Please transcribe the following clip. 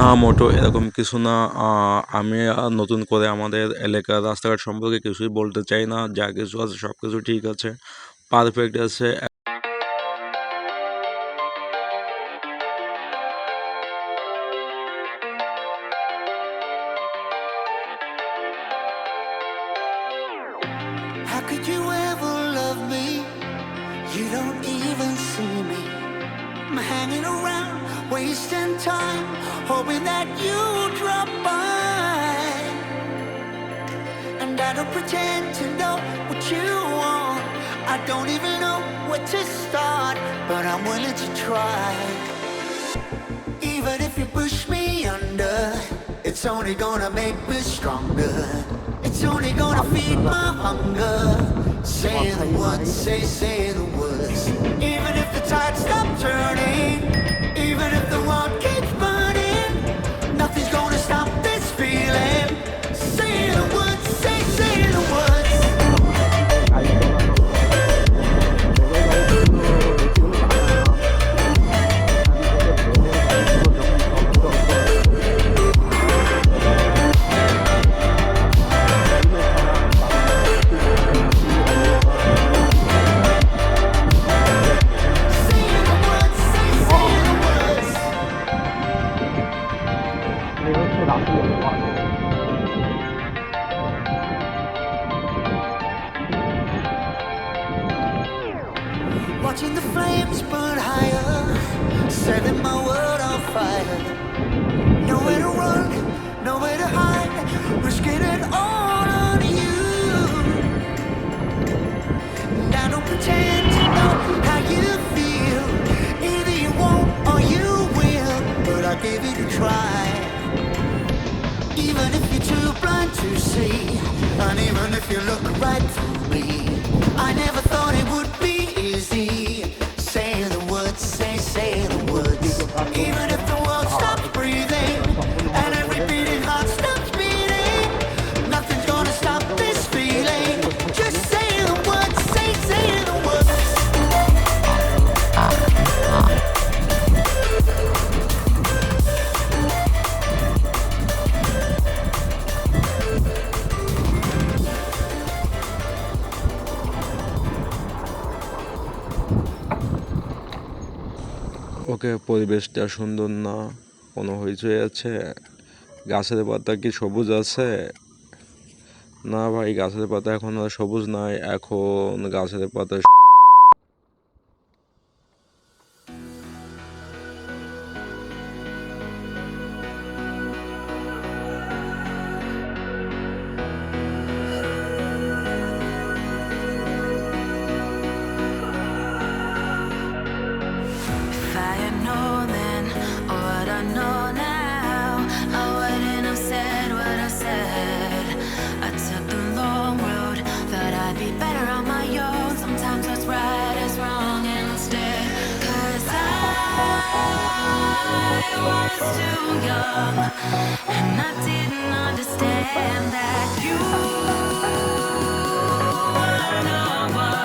না, মোটো এরকম কিছু না। আমি নতুন করে আমাদের এলাকার রাস্তাঘাট সম্পর্কে কিছুই বলতে চাই না। যা কিছু আছে সব কিছু ঠিক আছে, পারফেক্ট আছে। How could you ever love me? You don't even see me. I'm hanging around, wasting time, hoping that you drop by. And I don't pretend to know what you want. I don't even know where to start, but I'm willing to try. Even if you push me under, it's only gonna make me stronger. It's only gonna feed my hunger. Say the words, say the words. Even if the tide stops turning, even if the world keeps burning, nothing's gonna stop this feeling. Say the words, say the words. Watching the flames burn higher, setting my world on fire. Nowhere to run, nowhere to hide, risking it all on you. And I don't pretend to know how you feel. Either you won't or you will, but I'll give it a try. Even if you're too blind to see, and even if you look right through me, I never thought it would be easy. Say the words, say the words. Even if the world stops breathing and every beating heart stops beating, nothing's gonna stop this feeling. Just say the words, say the words. ওকে, পরিবেশটা সুন্দর না? কোনো হইচই আছে? গাছের পাতা কি সবুজ আছে? না ভাই, গাছের পাতা এখন আর সবুজ নাই, এখন গাছের পাতা If I had known then what I know now, I wouldn't have said what I said. I took the long road, thought I'd be better on my own. Sometimes what's right is wrong instead. 'Cause I was too young, and I didn't understand that you were the one.